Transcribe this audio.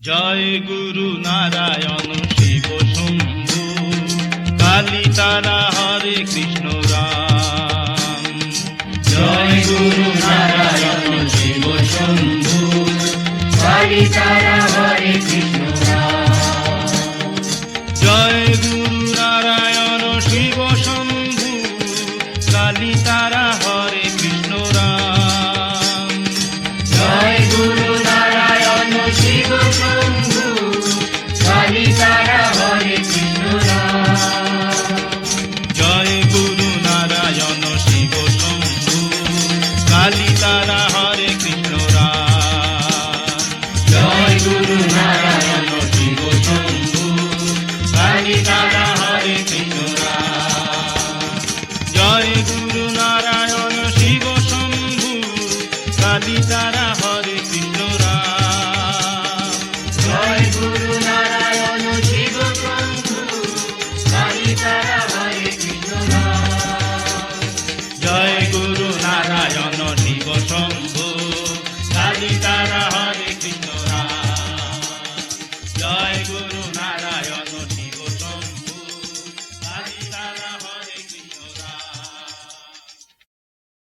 জয় গুরু নারায়ণ শিব শম্ভু, কালী তারা হরে কৃষ্ণ রাম। জয় গুরু নারায়ণ শিব শম্ভু, কালী তারা